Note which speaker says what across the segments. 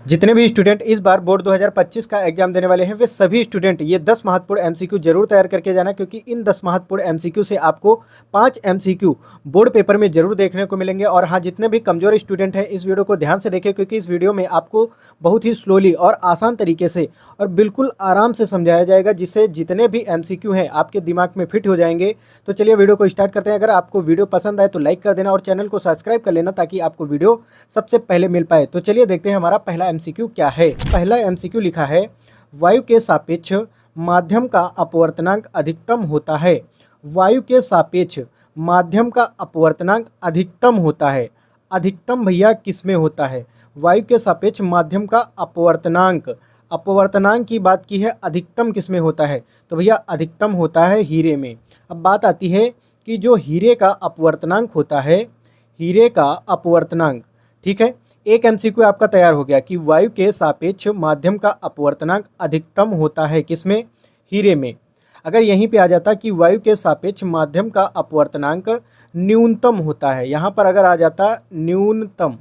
Speaker 1: जितने भी स्टूडेंट इस बार बोर्ड 2025 का एग्जाम देने वाले हैं वे सभी स्टूडेंट ये 10 महत्वपूर्ण एमसीक्यू जरूर तैयार करके जाना, क्योंकि इन 10 महत्वपूर्ण एमसीक्यू से आपको 5 एमसीक्यू बोर्ड पेपर में जरूर देखने को मिलेंगे। और हाँ, जितने भी कमजोर स्टूडेंट हैं इस वीडियो को ध्यान से देखें, क्योंकि इस वीडियो में आपको बहुत ही स्लोली और आसान तरीके से और बिल्कुल आराम से समझाया जाएगा, जिससे जितने भी एमसीक्यू हैं आपके दिमाग में फिट हो जाएंगे। तो चलिए वीडियो को स्टार्ट करते हैं। अगर आपको वीडियो पसंद आए तो लाइक कर देना और चैनल को सब्सक्राइब कर लेना, ताकि आपको वीडियो सबसे पहले मिल पाए। तो चलिए देखते हैं हमारा पहला एमसीक्यू क्या है। पहला एमसीक्यू लिखा है, वायु के सापेक्ष माध्यम का अपवर्तनांक अधिकतम होता है। वायु के सापेक्ष माध्यम का अपवर्तनांक अधिकतम होता है। अधिकतम भैया किस में होता है? वायु के सापेक्ष माध्यम का अपवर्तनांक, अपवर्तनांक की बात की है, अधिकतम किस में होता है? तो भैया अधिकतम होता है हीरे में। अब बात आती है कि जो हीरे का अपवर्तनांक होता है, हीरे का अपवर्तनांक, ठीक है, एक एमसीक्यू आपका तैयार हो गया कि वायु के सापेक्ष माध्यम का अपवर्तनांक अधिकतम होता है किसमें? हीरे में। अगर यहीं पे आ जाता कि वायु के सापेक्ष माध्यम का अपवर्तनांक न्यूनतम होता है, यहाँ पर अगर आ जाता न्यूनतम,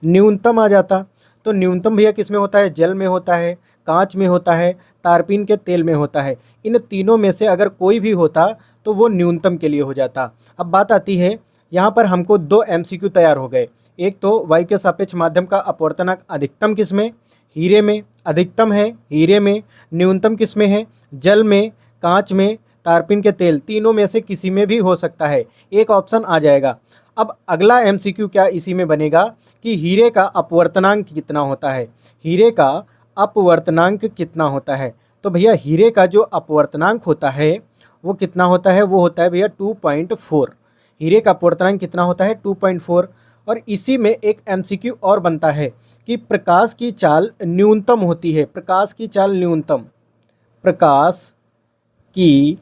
Speaker 1: न्यूनतम आ जाता, तो न्यूनतम भैया किस में होता है? जल में होता है, कांच में होता है, तारपीन के तेल में होता है। इन तीनों में से अगर कोई भी होता तो वो न्यूनतम के लिए हो जाता। अब बात आती है, यहाँ पर हमको 2 एमसीक्यू तैयार हो गए। एक तो वायु के सापेक्ष माध्यम का अपवर्तनांक अधिकतम किस में? हीरे में। अधिकतम है हीरे में, न्यूनतम किस में है? जल में, कांच में, तारपीन के तेल, तीनों में से किसी में भी हो सकता है, एक ऑप्शन आ जाएगा। अब अगला एमसीक्यू क्या इसी में बनेगा कि हीरे का अपवर्तनांक कितना होता है? हीरे का अपवर्तनांक कितना होता है? तो भैया हीरे का जो अपवर्तनांक होता है वो कितना होता है? वो होता है भैया 2.4। हीरे का अपवर्तनांक कितना होता है? 2.4। और इसी में एक एमसीक्यू और बनता है कि प्रकाश की चाल न्यूनतम होती है। प्रकाश की चाल न्यूनतम, प्रकाश की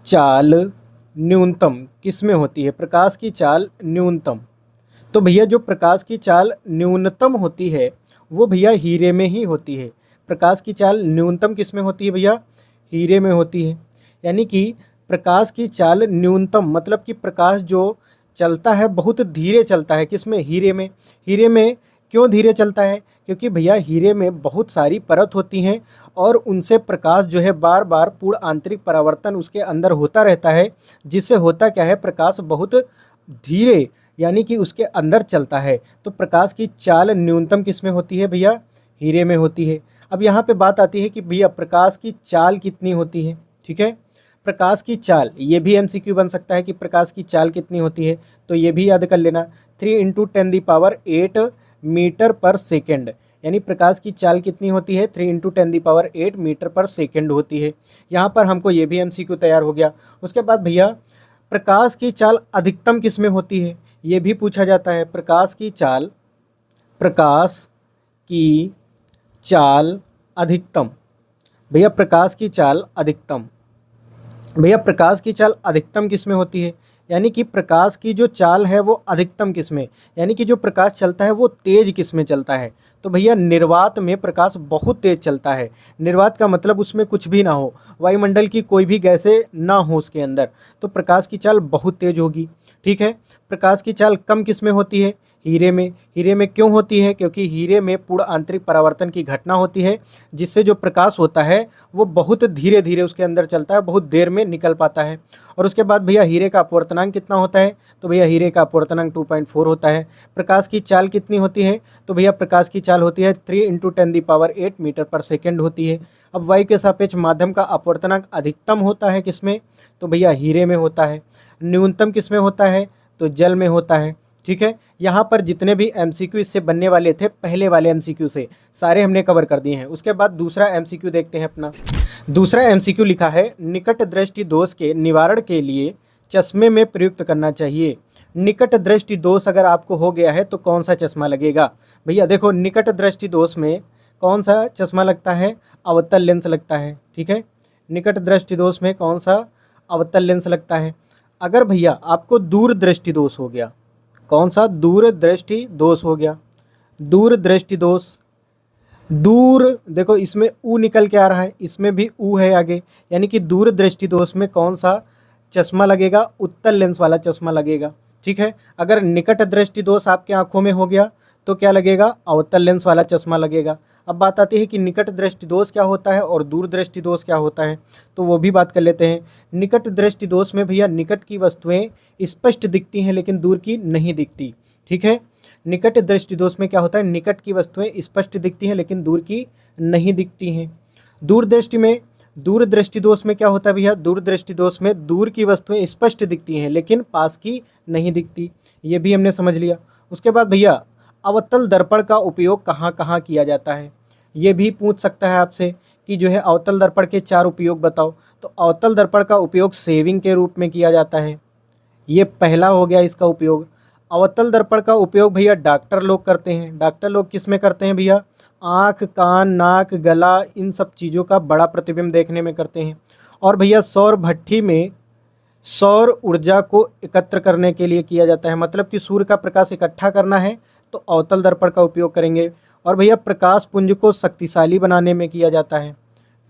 Speaker 1: चाल न्यूनतम किस में होती है? प्रकाश की चाल न्यूनतम। तो भैया जो प्रकाश की चाल न्यूनतम होती है वो भैया हीरे में ही होती है। प्रकाश की चाल न्यूनतम किस में होती है भैया? हीरे में होती है। यानी कि प्रकाश की चाल न्यूनतम मतलब कि प्रकाश जो चलता है बहुत धीरे चलता है, किस में? हीरे में। हीरे में क्यों धीरे चलता है? क्योंकि भैया हीरे में बहुत सारी परत होती हैं और उनसे प्रकाश जो है बार बार पूर्ण आंतरिक परावर्तन उसके अंदर होता रहता है, जिससे होता क्या है? प्रकाश बहुत धीरे यानी कि उसके अंदर चलता है। तो प्रकाश की चाल न्यूनतम किस में होती है भैया? हीरे में होती है। अब यहाँ पे बात आती है कि भैया प्रकाश की चाल कितनी होती है? ठीक है, प्रकाश की चाल, ये भी एमसीक्यू बन सकता है कि प्रकाश की चाल कितनी होती है, तो ये भी याद कर लेना, 3 × 10⁸ मीटर पर सेकेंड। यानी प्रकाश की चाल कितनी होती है? 3 × 10⁸ मीटर पर सेकेंड होती है। यहाँ पर हमको ये भी एमसीक्यू तैयार हो गया। उसके बाद भैया प्रकाश की चाल अधिकतम किस में होती है? ये भी पूछा जाता है। प्रकाश की चाल, प्रकाश की चाल अधिकतम, भैया प्रकाश की चाल अधिकतम, भैया प्रकाश की चाल अधिकतम किस में होती है? यानी कि प्रकाश की जो चाल है वो अधिकतम किस में, यानी कि जो प्रकाश चलता है वो तेज किस में चलता है? तो भैया निर्वात में प्रकाश बहुत तेज चलता है। निर्वात का मतलब उसमें कुछ भी ना हो, वायुमंडल की कोई भी गैसें ना हो उसके अंदर, तो प्रकाश की चाल बहुत तेज होगी। ठीक है, प्रकाश की चाल कम किस में होती है? हीरे में। हीरे में क्यों होती है? क्योंकि हीरे में पूर्ण आंतरिक परावर्तन की घटना होती है, जिससे जो प्रकाश होता है वो बहुत धीरे धीरे उसके अंदर चलता है, बहुत देर में निकल पाता है। और उसके बाद भैया हीरे का अपवर्तनांक कितना होता है? तो भैया हीरे का अपवर्तनांक 2.4 होता है। प्रकाश की चाल कितनी होती है? तो भैया प्रकाश की चाल होती है 3 × 10⁸ मीटर पर सेकेंड होती है। अब वायु के सापेक्ष माध्यम का अपवर्तनांक अधिकतम होता है किसमें? तो भैया हीरे में होता है। न्यूनतम किस में होता है? तो जल में होता है। ठीक है, यहाँ पर जितने भी एमसीक्यू इससे बनने वाले थे पहले वाले एमसीक्यू से, सारे हमने कवर कर दिए हैं। उसके बाद दूसरा एमसीक्यू देखते हैं अपना। दूसरा एमसीक्यू लिखा है, निकट दृष्टि दोष के निवारण के लिए चश्मे में प्रयुक्त करना चाहिए। निकट दृष्टि दोष अगर आपको हो गया है तो कौन सा चश्मा लगेगा? भैया देखो, निकट दृष्टि दोष में कौन सा चश्मा लगता है? अवतल लेंस लगता है। ठीक है, निकट दृष्टि दोष में कौन सा? अवतल लेंस लगता है। अगर भैया आपको दूर दृष्टि दोष हो गया, कौन सा? दूर दृष्टि दोष हो गया। दूर दृष्टि दोष, दूर देखो इसमें ऊ निकल के आ रहा है, इसमें भी ऊ है आगे, यानी कि दूर दृष्टि दोष में कौन सा चश्मा लगेगा? उत्तल लेंस वाला चश्मा लगेगा। ठीक है, अगर निकट दृष्टि दोष आपके आंखों में हो गया तो क्या लगेगा, अवतल लेंस वाला चश्मा लगेगा। अब बात आती है कि निकट दृष्टि दोष क्या होता है और दूर दृष्टि दोष क्या होता है, तो वो भी बात कर लेते हैं। निकट दृष्टि दोष में भैया निकट की वस्तुएं स्पष्ट दिखती हैं लेकिन दूर की नहीं दिखती, ठीक है। निकट दृष्टि दोष में क्या होता है, निकट की वस्तुएं स्पष्ट दिखती हैं लेकिन दूर की नहीं दिखती हैं। दूर दृष्टि दोष में क्या होता है भैया, दूर दृष्टि दोष में दूर की वस्तुएं स्पष्ट दिखती हैं लेकिन पास की नहीं दिखती, ये भी हमने समझ लिया। उसके बाद भैया अवतल दर्पण का उपयोग कहाँ कहाँ किया जाता है, ये भी पूछ सकता है आपसे कि जो है अवतल दर्पण के 4 उपयोग बताओ। तो अवतल दर्पण का उपयोग सेविंग के रूप में किया जाता है, ये पहला हो गया इसका उपयोग। अवतल दर्पण का उपयोग भैया डॉक्टर लोग करते हैं। डॉक्टर लोग किस में करते हैं भैया, आँख, कान, नाक, गला, इन सब चीज़ों का बड़ा प्रतिबिंब देखने में करते हैं। और भैया सौर भट्ठी में सौर ऊर्जा को एकत्र करने के लिए किया जाता है, मतलब कि सूर्य का प्रकाश इकट्ठा करना है तो अवतल दर्पण का उपयोग करेंगे। और भैया प्रकाश पुंज को शक्तिशाली बनाने में किया जाता है,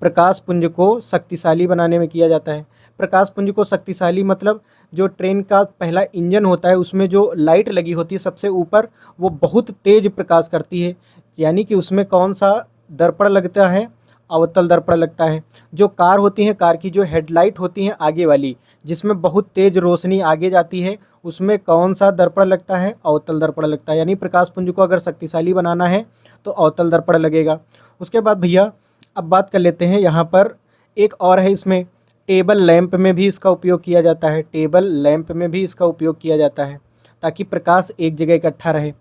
Speaker 1: प्रकाश पुंज को शक्तिशाली बनाने में किया जाता है। प्रकाश पुंज को शक्तिशाली मतलब जो ट्रेन का पहला इंजन होता है उसमें जो लाइट लगी होती है सबसे ऊपर, वो बहुत तेज प्रकाश करती है, यानी कि उसमें कौन सा दर्पण लगता है, अवतल दर्पण लगता है। जो कार होती हैं, कार की जो हेडलाइट होती हैं आगे वाली, जिसमें बहुत तेज रोशनी आगे जाती है, उसमें कौन सा दर्पण लगता है, अवतल दर्पण लगता है। यानी प्रकाश पुंज को अगर शक्तिशाली बनाना है तो अवतल दर्पण लगेगा। उसके बाद भैया अब बात कर लेते हैं, यहाँ पर एक और है, इसमें टेबल लैंप में भी इसका उपयोग किया जाता है, टेबल लैंप में भी इसका उपयोग किया जाता है ताकि प्रकाश एक जगह इकट्ठा रहे।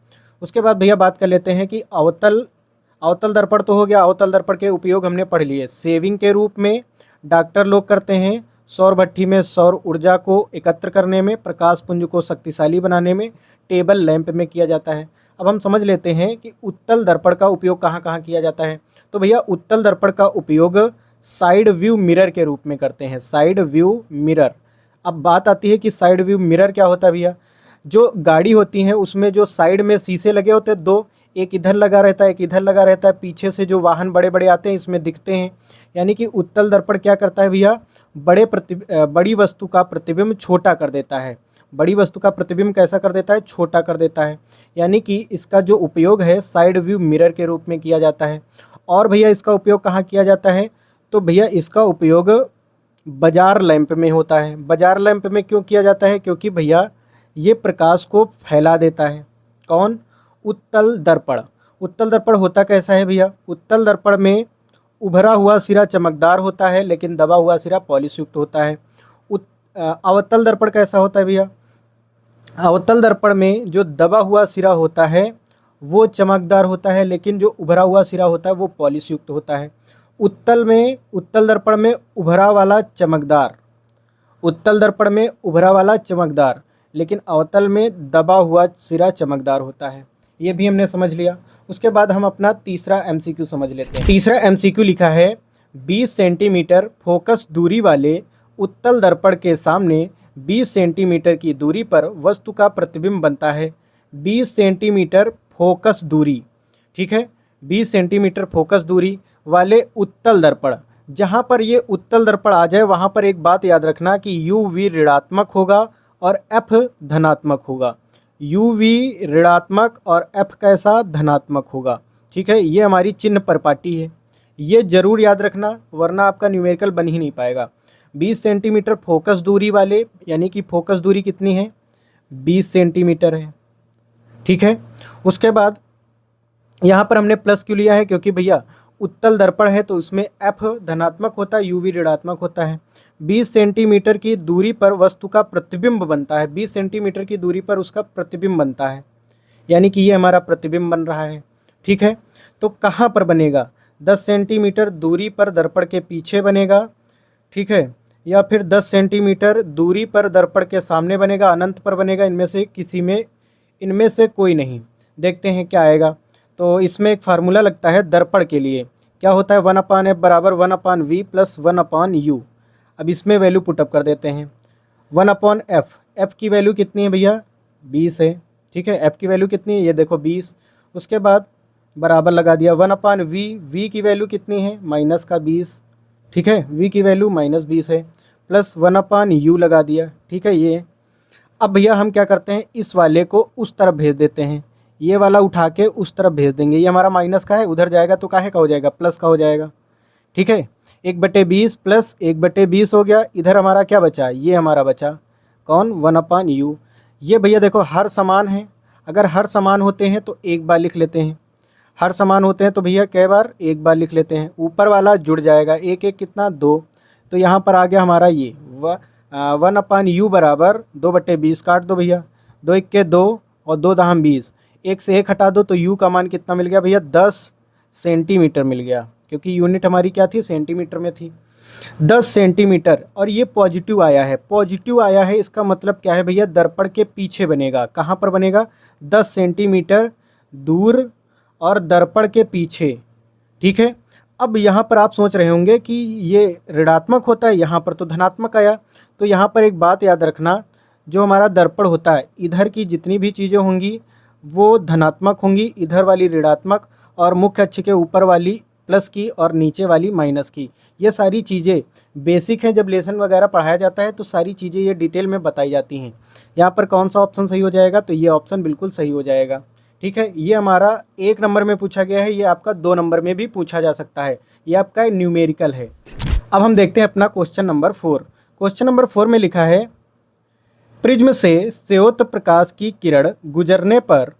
Speaker 1: उसके बाद भैया बात कर लेते हैं कि अवतल दर्पण तो हो गया, अवतल दर्पण के उपयोग हमने पढ़ लिए। सेविंग के रूप में डॉक्टर लोग करते हैं, सौर भट्ठी में सौर ऊर्जा को एकत्र करने में, प्रकाश पुंज को शक्तिशाली बनाने में, टेबल लैंप में किया जाता है। अब हम समझ लेते हैं कि उत्तल दर्पण का उपयोग कहाँ कहाँ किया जाता है। तो भैया उत्तल दर्पण का उपयोग साइड व्यू मिरर के रूप में करते हैं, साइड व्यू मिरर। अब बात आती है कि साइड व्यू मिरर क्या होता है भैया, जो गाड़ी होती हैं उसमें जो साइड में शीशे लगे होते हैं दो, एक इधर लगा रहता है एक इधर लगा रहता है, पीछे से जो वाहन बड़े बड़े आते हैं इसमें दिखते हैं। यानी कि उत्तल दर्पण क्या करता है भैया, बड़ी वस्तु का प्रतिबिंब छोटा कर देता है, बड़ी वस्तु का प्रतिबिंब कैसा कर देता है, छोटा कर देता है। यानी कि इसका जो उपयोग है साइड व्यू मिरर के रूप में किया जाता है। और भैया इसका उपयोग कहाँ किया जाता है, तो भैया इसका उपयोग बाजार लैंप में होता है। बाजार लैंप में क्यों किया जाता है, क्योंकि भैया ये प्रकाश को फैला देता है। कौन, उत्तल दर्पण। उत्तल दर्पण होता कैसा है भैया, उत्तल दर्पण में उभरा हुआ सिरा चमकदार होता है लेकिन दबा हुआ सिरा पॉलिश युक्त होता है। अवतल दर्पण कैसा होता है भैया, अवतल दर्पण में जो दबा हुआ सिरा होता है वो चमकदार होता है लेकिन जो उभरा हुआ सिरा होता है वो पॉलिश युक्त होता है। उत्तल दर्पण में उभरा वाला चमकदार, उत्तल दर्पण में उभरा वाला चमकदार, लेकिन अवतल में दबा हुआ सिरा चमकदार होता है। ये भी हमने समझ लिया। उसके बाद हम अपना तीसरा एमसीक्यू समझ लेते हैं। तीसरा एमसीक्यू लिखा है 20 सेंटीमीटर फोकस दूरी वाले उत्तल दर्पण के सामने 20 सेंटीमीटर की दूरी पर वस्तु का प्रतिबिंब बनता है। 20 सेंटीमीटर फोकस दूरी, ठीक है, 20 सेंटीमीटर फोकस दूरी वाले उत्तल दर्पण, जहाँ पर ये उत्तल दर्पण आ जाए वहाँ पर एक बात याद रखना कि UV ऋणात्मक होगा और F धनात्मक होगा। UV ऋणात्मक और F कैसा, धनात्मक होगा, ठीक है। ये हमारी चिन्ह परपाटी है, ये जरूर याद रखना वरना आपका न्यूमेरिकल बन ही नहीं पाएगा। 20 सेंटीमीटर फोकस दूरी वाले, यानी कि फोकस दूरी कितनी है, 20 सेंटीमीटर है, ठीक है। उसके बाद यहाँ पर हमने प्लस क्यों लिया है, क्योंकि भैया उत्तल दर्पण है तो उसमें F धनात्मक होता है, UV ऋणात्मक होता है। 20 सेंटीमीटर की दूरी पर वस्तु का प्रतिबिंब बनता है, 20 सेंटीमीटर की दूरी पर उसका प्रतिबिंब बनता है, यानी कि ये हमारा प्रतिबिंब बन रहा है, ठीक है। तो कहाँ पर बनेगा, 10 सेंटीमीटर दूरी पर दर्पण के पीछे बनेगा, ठीक है, या फिर 10 सेंटीमीटर दूरी पर दर्पण के सामने बनेगा, अनंत पर बनेगा, इनमें से कोई नहीं। देखते हैं क्या आएगा। तो इसमें एक फार्मूला लगता है दर्पण के लिए, क्या होता है, 1/f बराबर 1/v प्लस 1/u। अब इसमें वैल्यू पुटअप कर देते हैं। 1/f, f की वैल्यू कितनी है भैया, 20 है, ठीक है, f की वैल्यू कितनी है, ये देखो 20। उसके बाद बराबर लगा दिया 1/v, v की वैल्यू कितनी है, माइनस का 20, ठीक है, v की वैल्यू -20 है, प्लस 1/u लगा दिया, ठीक है। ये अब भैया हम क्या करते हैं, इस वाले को उस तरफ भेज देते हैं, ये वाला उठा के उस तरफ भेज देंगे। ये हमारा माइनस का है, उधर जाएगा तो काहे का हो जाएगा, प्लस का हो जाएगा। ठीक है, 1/20 प्लस 1/20 हो गया। इधर हमारा क्या बचा, ये हमारा बचा कौन, 1/u। ये भैया देखो हर समान है, अगर हर समान होते हैं तो एक बार लिख लेते हैं, हर समान होते हैं तो भैया कई बार एक बार लिख लेते हैं। ऊपर वाला जुड़ जाएगा, एक एक कितना 2, तो यहाँ पर आ गया हमारा ये 1/u बराबर 2/20। काट दो भैया, 2 1 के 2 और 2 दाहम 20, एक से एक हटा दो तो u का मान कितना मिल गया भैया, 10 सेंटीमीटर मिल गया, क्योंकि यूनिट हमारी क्या थी, सेंटीमीटर में थी, 10 सेंटीमीटर। और ये पॉजिटिव आया है, पॉजिटिव आया है इसका मतलब क्या है भैया, दर्पण के पीछे बनेगा। कहाँ पर बनेगा, 10 सेंटीमीटर दूर और दर्पण के पीछे। ठीक है, अब यहाँ पर आप सोच रहे होंगे कि ये ऋणात्मक होता है, यहाँ पर तो धनात्मक आया। तो यहाँ पर एक बात याद रखना, जो हमारा दर्पण होता है इधर की जितनी भी चीज़ें होंगी वो धनात्मक होंगी, इधर वाली ऋणात्मक, और मुख्य अक्ष के ऊपर वाली प्लस की और नीचे वाली माइनस की। ये सारी चीज़ें बेसिक हैं, जब लेसन वगैरह पढ़ाया जाता है तो सारी चीज़ें ये डिटेल में बताई जाती हैं। यहाँ पर कौन सा ऑप्शन सही हो जाएगा, तो ये ऑप्शन बिल्कुल सही हो जाएगा। ठीक है, ये हमारा 1 नंबर में पूछा गया है, ये आपका 2 नंबर में भी पूछा जा सकता है, ये आपका न्यूमेरिकल है। अब हम देखते हैं अपना क्वेश्चन नंबर 4। क्वेश्चन नंबर 4 में लिखा है, प्रिज्म से स्रोत प्रकाश की किरण गुजरने पर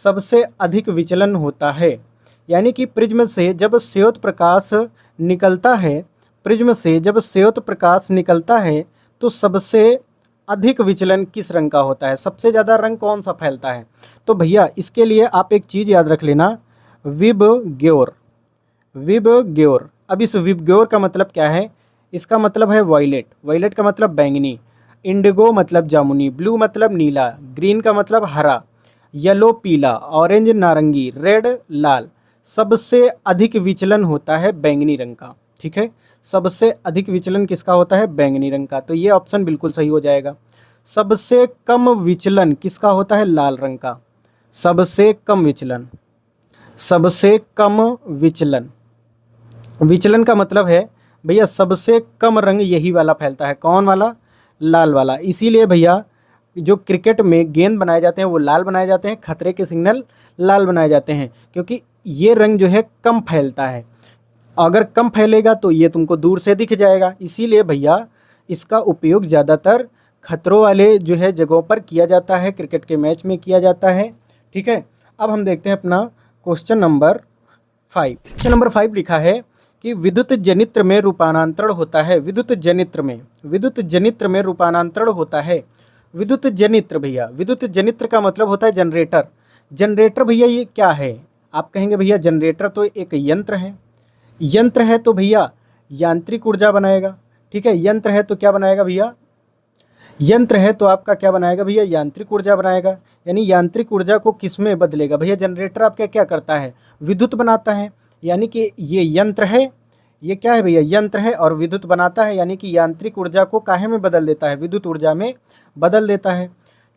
Speaker 1: सबसे अधिक विचलन होता है। यानी कि प्रिज्म से जब स्रोत प्रकाश निकलता है, प्रिज्म से जब स्रोत प्रकाश निकलता है तो सबसे अधिक विचलन किस रंग का होता है, सबसे ज़्यादा रंग कौन सा फैलता है। तो भैया इसके लिए आप एक चीज़ याद रख लेना, विबग्योर, विबग्योर। अब इस विबग्योर का मतलब क्या है, इसका मतलब है वॉयलेट, वॉयलेट का मतलब बैंगनी, इंडिगो मतलब जामुनी, ब्लू मतलब नीला, ग्रीन का मतलब हरा, येलो पीला, ऑरेंज नारंगी, रेड लाल। सबसे अधिक विचलन होता है बैंगनी रंग का। ठीक है, सबसे अधिक विचलन किसका होता है, बैंगनी रंग का। तो ये ऑप्शन बिल्कुल सही हो जाएगा। सबसे कम विचलन किसका होता है, लाल रंग का। सबसे कम विचलन, सबसे कम विचलन, विचलन का मतलब है भैया सबसे कम रंग यही वाला फैलता है, कौन वाला, लाल वाला। इसीलिए भैया जो क्रिकेट में गेंद बनाए जाते हैं वो लाल बनाए जाते हैं, खतरे के सिग्नल लाल बनाए जाते हैं, क्योंकि ये रंग जो है कम फैलता है। अगर कम फैलेगा तो ये तुमको दूर से दिख जाएगा, इसीलिए भैया इसका उपयोग ज़्यादातर खतरों वाले जो है जगहों पर किया जाता है, क्रिकेट के मैच में किया जाता है। ठीक है, अब हम देखते हैं अपना क्वेश्चन नंबर 5। क्वेश्चन नंबर 5 लिखा है कि विद्युत जनित्र में रूपांतरण होता है, विद्युत जनित्र में, विद्युत जनित्र में रूपांतरण होता है। विद्युत जनित्र भैया, विद्युत जनित्र का मतलब होता है जनरेटर। जनरेटर भैया ये क्या है, आप कहेंगे भैया जनरेटर तो एक यंत्र है, यंत्र है तो भैया यांत्रिक ऊर्जा बनाएगा। ठीक है, यंत्र है तो क्या बनाएगा भैया, यंत्र है तो आपका क्या बनाएगा भैया, यांत्रिक ऊर्जा बनाएगा। यानी यांत्रिक ऊर्जा को किस में बदलेगा भैया, जनरेटर आपका क्या करता है, विद्युत बनाता है। यानी कि ये यंत्र है, ये क्या है भैया, यंत्र है और विद्युत बनाता है, यानी कि यांत्रिक ऊर्जा को काहे में बदल देता है, विद्युत ऊर्जा में बदल देता है।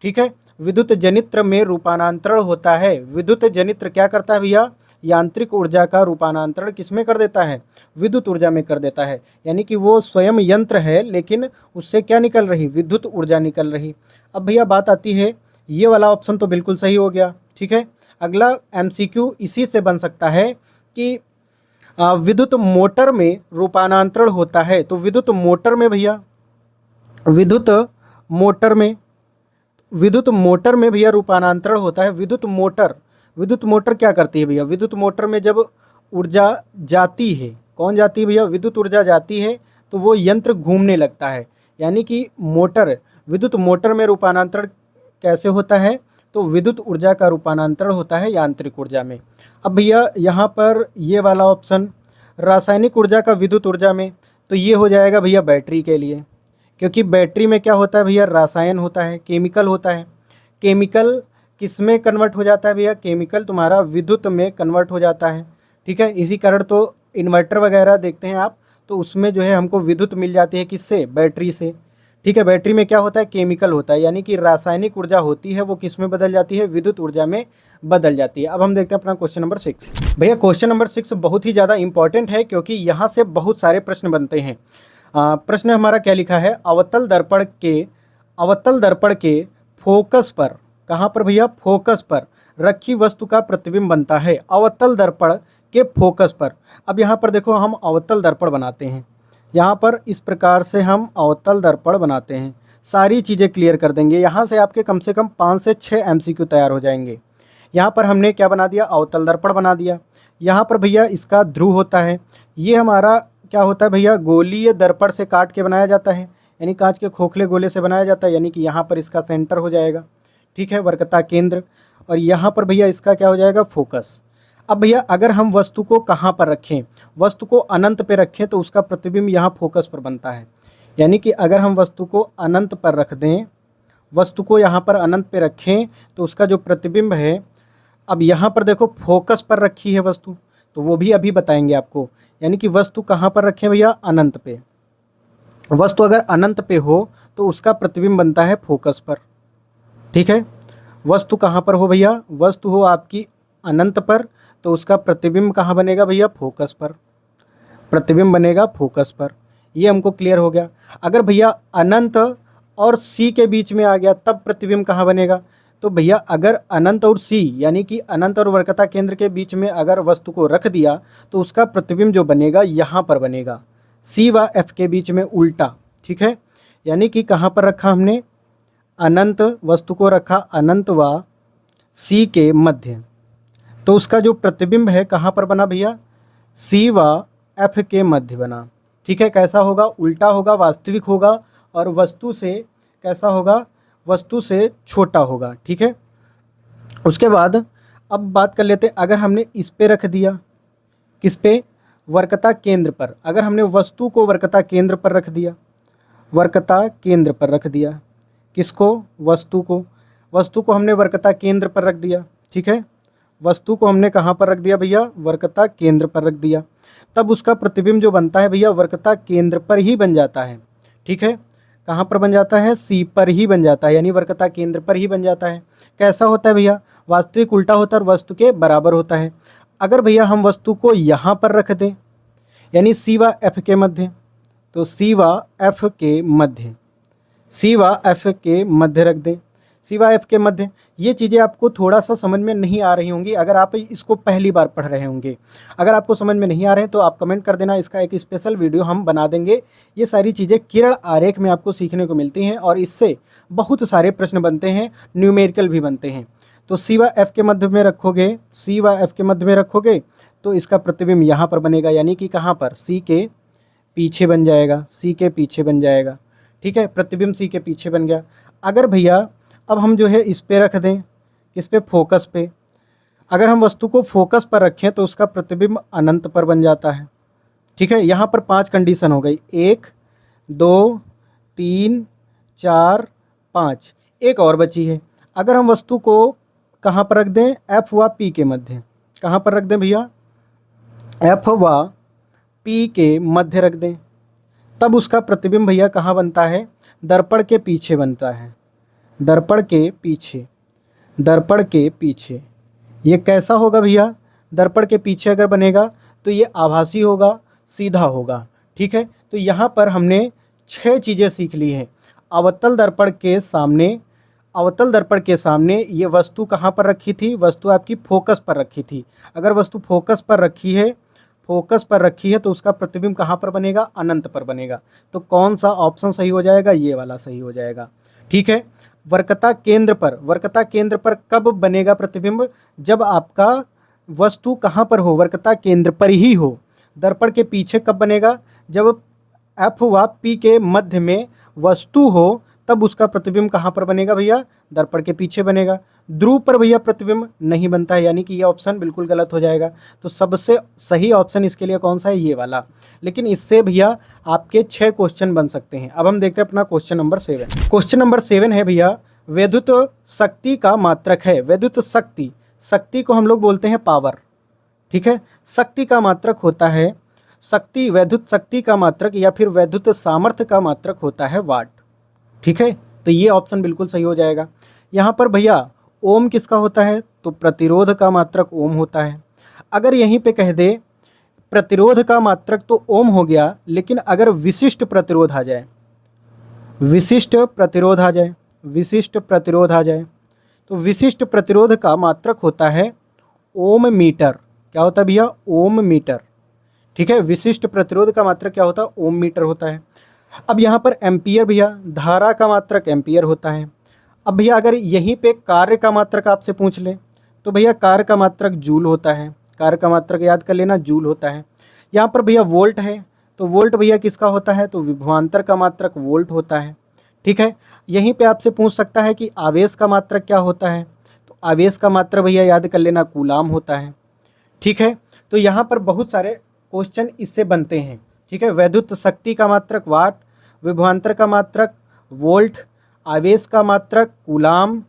Speaker 1: ठीक है, विद्युत जनित्र में रूपांतरण होता है। विद्युत जनित्र क्या करता है भैया, यांत्रिक ऊर्जा का रूपांतरण किस में कर देता है, विद्युत ऊर्जा में कर देता है। यानी कि वो स्वयं यंत्र है लेकिन उससे क्या निकल रही, विद्युत ऊर्जा निकल रही। अब भैया बात आती है, ये वाला ऑप्शन तो बिल्कुल सही हो गया। ठीक है, अगला एमसीक्यू इसी से बन सकता है कि विद्युत मोटर में रूपांतरण होता है। तो विद्युत मोटर में भैया, विद्युत मोटर में, विद्युत मोटर में भैया रूपांतरण होता है। विद्युत मोटर, विद्युत मोटर क्या करती है भैया, विद्युत मोटर में जब ऊर्जा जाती है, कौन जाती है भैया, विद्युत ऊर्जा जाती है तो वो यंत्र घूमने लगता है। यानी कि मोटर, विद्युत मोटर में रूपांतरण कैसे होता है, तो विद्युत ऊर्जा का रूपांतरण होता है यांत्रिक ऊर्जा में। अब भैया यहाँ पर ये वाला ऑप्शन रासायनिक ऊर्जा का विद्युत ऊर्जा में, तो ये हो जाएगा भैया बैटरी के लिए, क्योंकि बैटरी में क्या होता है भैया, रासायन होता है, केमिकल होता है। केमिकल किस में कन्वर्ट हो जाता है भैया, केमिकल तुम्हारा विद्युत में कन्वर्ट हो जाता है। ठीक है, इसी कारण तो इन्वर्टर वगैरह देखते हैं आप, तो उसमें जो है हमको विद्युत मिल जाती है, किससे, बैटरी से। ठीक है, बैटरी में क्या होता है, केमिकल होता है, यानी कि रासायनिक ऊर्जा होती है वो किस में बदल जाती है, विद्युत ऊर्जा में बदल जाती है। अब हम देखते हैं अपना क्वेश्चन नंबर 6। भैया क्वेश्चन नंबर 6 बहुत ही ज़्यादा इंपॉर्टेंट है, क्योंकि यहाँ से बहुत सारे प्रश्न बनते हैं। प्रश्न हमारा क्या लिखा है, अवतल दर्पण के, अवतल दर्पण के फोकस पर, कहाँ पर भैया, फोकस पर रखी वस्तु का प्रतिबिंब बनता है अवतल दर्पण के फोकस पर। अब यहाँ पर देखो हम अवतल दर्पण बनाते हैं, यहाँ पर इस प्रकार से हम अवतल दर्पण बनाते हैं। सारी चीज़ें क्लियर कर देंगे, यहाँ से आपके कम से कम 5 से 6 MCQ तैयार हो जाएंगे। यहाँ पर हमने क्या बना दिया, अवतल दर्पण बना दिया। यहाँ पर भैया इसका ध्रुव होता है, ये हमारा क्या होता है भैया, गोलीय दर्पण से काट के बनाया जाता है, यानी कांच के खोखले गोले से बनाया जाता है, यानी कि यहाँ पर इसका सेंटर हो जाएगा, ठीक है, वक्रता केंद्र। और यहाँ पर भैया इसका क्या हो जाएगा, फोकस। अब भैया अगर हम वस्तु को कहाँ पर रखें, वस्तु को अनंत पे रखें तो उसका प्रतिबिंब यहाँ फोकस पर बनता है। यानी कि अगर हम वस्तु को अनंत पर रख दें, वस्तु को यहाँ पर अनंत पे रखें तो उसका जो प्रतिबिंब है, अब यहाँ पर देखो फोकस पर रखी है वस्तु, तो वो भी अभी बताएंगे आपको। यानी कि वस्तु कहाँ पर रखें भैया, अनंत पे। वस्तु अगर अनंत पे हो तो उसका प्रतिबिंब बनता है फोकस पर, ठीक है। वस्तु कहाँ पर हो भैया, वस्तु हो आपकी अनंत पर तो उसका प्रतिबिंब कहाँ बनेगा भैया, फोकस पर, प्रतिबिंब बनेगा फोकस पर। ये हमको क्लियर हो गया। अगर भैया अनंत और सी के बीच में आ गया तब प्रतिबिंब कहाँ बनेगा, तो भैया अगर अनंत और सी यानी कि अनंत और वक्रता केंद्र के बीच में अगर वस्तु को रख दिया तो उसका प्रतिबिंब जो बनेगा यहाँ पर बनेगा, सी व एफ के बीच में उल्टा, ठीक है। यानी कि कहाँ पर रखा हमने, अनंत, वस्तु को रखा अनंत व सी के मध्य, तो उसका जो प्रतिबिंब है कहाँ पर बना भैया, सी व एफ के मध्य बना, ठीक है। कैसा होगा, उल्टा होगा, वास्तविक होगा और वस्तु से कैसा होगा, वस्तु से छोटा होगा, ठीक है। उसके बाद अब बात कर लेते हैं, अगर हमने इस पे रख दिया, किस पे, वक्रता केंद्र पर। अगर हमने वस्तु को वक्रता केंद्र पर रख दिया, वक्रता केंद्र पर रख दिया, किसको, वस्तु को, वस्तु को हमने वक्रता केंद्र पर रख दिया, ठीक है। वस्तु को हमने कहाँ पर रख दिया भैया, वक्रता केंद्र पर रख दिया, तब उसका प्रतिबिंब जो बनता है भैया वक्रता केंद्र पर ही बन जाता है, ठीक है। कहाँ पर बन जाता है, सी पर ही बन जाता है, यानी वक्रता केंद्र पर ही बन जाता है। कैसा होता है भैया, वास्तविक उल्टा होता है और वस्तु के बराबर होता है। अगर भैया हम वस्तु को यहाँ पर रख दें, यानी सी व एफ के मध्य, तो सी व एफ के मध्य, सी व एफ के मध्य रख दें, सी व एफ के मध्य। ये चीज़ें आपको थोड़ा सा समझ में नहीं आ रही होंगी अगर आप इसको पहली बार पढ़ रहे होंगे। अगर आपको समझ में नहीं आ रहे हैं तो आप कमेंट कर देना, इसका एक स्पेशल वीडियो हम बना देंगे। ये सारी चीज़ें किरण आरेख में आपको सीखने को मिलती हैं और इससे बहुत सारे प्रश्न बनते हैं, न्यूमेरिकल भी बनते हैं। तो सी व एफ के मध्य में रखोगे, सी व एफ के मध्य में रखोगे तो इसका प्रतिबिंब यहाँ पर बनेगा, यानी कि कहाँ पर, सी के पीछे बन जाएगा, सी के पीछे बन जाएगा, ठीक है। प्रतिबिंब सी के पीछे बन गया। अगर भैया अब हम जो है इस पे रख दें, किस पे, फोकस पे। अगर हम वस्तु को फोकस पर रखें तो उसका प्रतिबिंब अनंत पर बन जाता है, ठीक है। यहाँ पर 5 कंडीशन हो गई, 1 2 3 4 5, एक और बची है। अगर हम वस्तु को कहाँ पर रख दें, एफ व पी के मध्य, कहाँ पर रख दें भैया, एफ व पी के मध्य रख दें, तब उसका प्रतिबिंब भैया कहाँ बनता है, दर्पण के पीछे बनता है, दर्पण के पीछे, दर्पण के पीछे। ये कैसा होगा भैया, दर्पण के पीछे अगर बनेगा तो ये आभासी होगा, सीधा होगा, ठीक है। तो यहाँ पर हमने 6 चीज़ें सीख ली हैं। अवतल दर्पण के सामने, अवतल दर्पण के सामने ये वस्तु कहाँ पर रखी थी, वस्तु आपकी फोकस पर रखी थी। अगर वस्तु फोकस पर रखी है, फोकस पर रखी है तो उसका प्रतिबिंब कहाँ पर बनेगा, अनंत पर बनेगा। तो कौन सा ऑप्शन सही हो जाएगा, ये वाला सही हो जाएगा, ठीक है। वक्रता केंद्र पर, वक्रता केंद्र पर कब बनेगा प्रतिबिंब, जब आपका वस्तु कहाँ पर हो, वक्रता केंद्र पर ही हो। दर्पण के पीछे कब बनेगा, जब एफ व पी के मध्य में वस्तु हो, तब उसका प्रतिबिंब कहाँ पर बनेगा भैया, दर्पण के पीछे बनेगा। ध्रुव पर भैया प्रतिबिंब नहीं बनता है, यानी कि ये ऑप्शन बिल्कुल गलत हो जाएगा। तो सबसे सही ऑप्शन इसके लिए कौन सा है, ये वाला। लेकिन इससे भैया आपके 6 क्वेश्चन बन सकते हैं। अब हम देखते हैं अपना क्वेश्चन नंबर 7। क्वेश्चन नंबर 7 है भैया, वैद्युत शक्ति का मात्रक है। वैद्युत शक्ति, शक्ति को हम लोग बोलते हैं पावर, ठीक है। शक्ति का मात्रक होता है, शक्ति, वैद्युत शक्ति का मात्रक या फिर वैद्युत सामर्थ्य का मात्रक होता है वाट, ठीक है। तो ये ऑप्शन बिल्कुल सही हो जाएगा। यहाँ पर भैया ओम किसका होता है, तो प्रतिरोध का मात्रक ओम होता है। अगर यहीं पे कह दे प्रतिरोध का मात्रक तो ओम हो गया, लेकिन अगर विशिष्ट प्रतिरोध आ जाए, विशिष्ट प्रतिरोध आ जाए, विशिष्ट प्रतिरोध आ जाए, तो विशिष्ट प्रतिरोध का मात्रक होता है ओम मीटर। क्या होता है भैया? ओम मीटर। ठीक है, विशिष्ट प्रतिरोध का मात्रक क्या होता है? ओम मीटर होता है। अब यहाँ पर एम्पियर भैया, धारा का मात्रक एम्पियर होता है। अब भैया अगर यहीं पे कार्य का मात्रक आपसे पूछ ले तो भैया कार्य का मात्रक जूल होता है। कार्य का मात्रक याद कर लेना, जूल होता है। यहाँ पर भैया वोल्ट है, तो वोल्ट भैया किसका होता है? तो विभवांतर का मात्रक वोल्ट होता है। ठीक है, यहीं पे आपसे पूछ सकता है कि आवेश का मात्रक क्या होता है? तो आवेश का मात्रक भैया याद कर लेना, कूलाम होता है। ठीक है, तो यहाँ पर बहुत सारे क्वेश्चन इससे बनते हैं। ठीक है, वैद्युत शक्ति का मात्रक वाट, विभवांतर का मात्रक वोल्ट, आवेश का मात्रक कूलाम,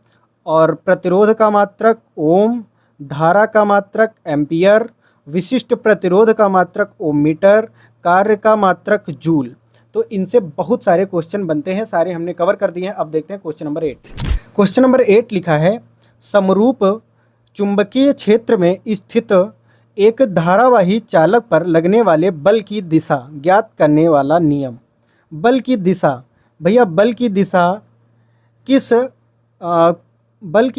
Speaker 1: और प्रतिरोध का मात्रक ओम, धारा का मात्रक एम्पियर, विशिष्ट प्रतिरोध का मात्रक ओम मीटर, कार्य का मात्रक जूल। तो इनसे बहुत सारे क्वेश्चन बनते हैं, सारे हमने कवर कर दिए हैं। अब देखते हैं क्वेश्चन नंबर 8। क्वेश्चन नंबर 8 लिखा है, समरूप चुंबकीय क्षेत्र में स्थित एक धारावाही चालक पर लगने वाले बल की दिशा ज्ञात करने वाला नियम। बल की दिशा भैया, बल की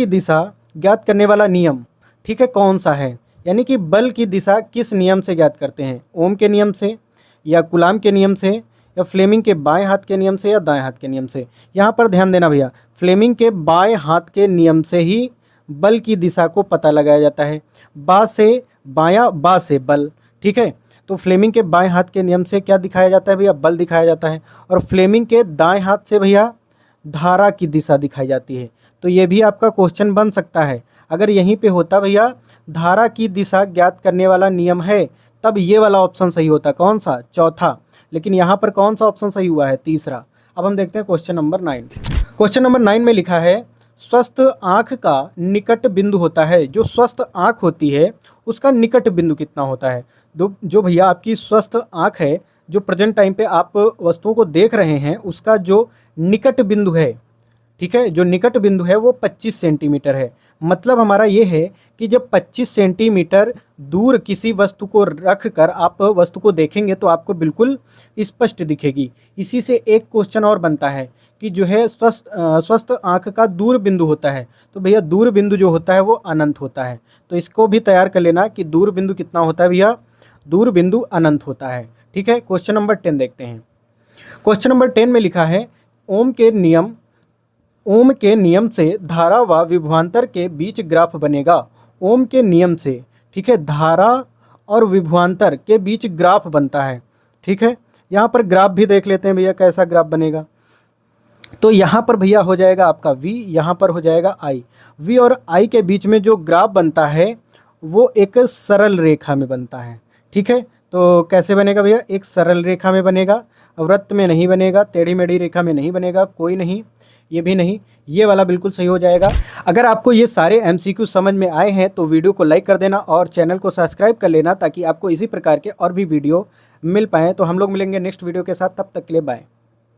Speaker 1: दिशा ज्ञात करने वाला नियम, ठीक है, कौन सा है? यानी कि बल की दिशा किस नियम से ज्ञात करते हैं? ओम के नियम से, या कूलाम के नियम से, या फ्लेमिंग के बाएं हाथ के नियम से, या दाएं हाथ के नियम से? यहाँ पर ध्यान देना भैया, फ्लेमिंग के बाएं हाथ के नियम से ही बल की दिशा को पता लगाया जाता है। बा से बायां, बा से बल। ठीक है, तो फ्लेमिंग के बाएं हाथ के नियम से क्या दिखाया जाता है भैया? बल दिखाया जाता है। और फ्लेमिंग के दाएं हाथ से भैया धारा की दिशा दिखाई जाती है। तो ये भी आपका क्वेश्चन बन सकता है। अगर यहीं पे होता भैया धारा की दिशा ज्ञात करने वाला नियम है, तब ये वाला ऑप्शन सही होता। कौन सा? चौथा। लेकिन यहाँ पर कौन सा ऑप्शन सही हुआ है? तीसरा। अब हम देखते हैं क्वेश्चन नंबर 9। क्वेश्चन नंबर 9 में लिखा है, स्वस्थ आँख का निकट बिंदु होता है। जो स्वस्थ आँख होती है उसका निकट बिंदु कितना होता है? जो भैया आपकी स्वस्थ आँख है, जो प्रेजेंट टाइम पे आप वस्तुओं को देख रहे हैं, उसका जो निकट बिंदु है, ठीक है, जो निकट बिंदु है वो 25 सेंटीमीटर है। मतलब हमारा ये है कि जब 25 सेंटीमीटर दूर किसी वस्तु को रख कर आप वस्तु को देखेंगे तो आपको बिल्कुल स्पष्ट दिखेगी। इसी से एक क्वेश्चन और बनता है कि जो है स्वस्थ आँख का दूर बिंदु होता है। तो भैया दूर बिंदु जो होता है वो अनंत होता है। तो इसको भी तैयार कर लेना कि दूर बिंदु कितना होता है भैया? दूर बिंदु अनंत होता है। ठीक है, क्वेश्चन नंबर 10 देखते हैं। क्वेश्चन नंबर 10 में लिखा है, ओम के नियम से धारा व विभवांतर के बीच ग्राफ बनेगा। ओम के नियम से, ठीक है, धारा और विभवांतर के बीच ग्राफ बनता है। ठीक है, यहाँ पर ग्राफ भी देख लेते हैं भैया कैसा ग्राफ बनेगा। तो यहाँ पर भैया हो जाएगा आपका V, यहाँ पर हो जाएगा I। V और I के बीच में जो ग्राफ बनता है वो एक सरल रेखा में बनता है। ठीक है, तो कैसे बनेगा भैया? एक सरल रेखा में बनेगा, वृत्त में नहीं बनेगा, टेढ़ी मेढ़ी रेखा में नहीं बनेगा, कोई नहीं, ये भी नहीं, ये वाला बिल्कुल सही हो जाएगा। अगर आपको ये सारे MCQ समझ में आए हैं तो वीडियो को लाइक कर देना और चैनल को सब्सक्राइब कर लेना ताकि आपको इसी प्रकार के और भी वीडियो मिल पाएँ। तो हम लोग मिलेंगे नेक्स्ट वीडियो के साथ, तब तक के लिए बाय।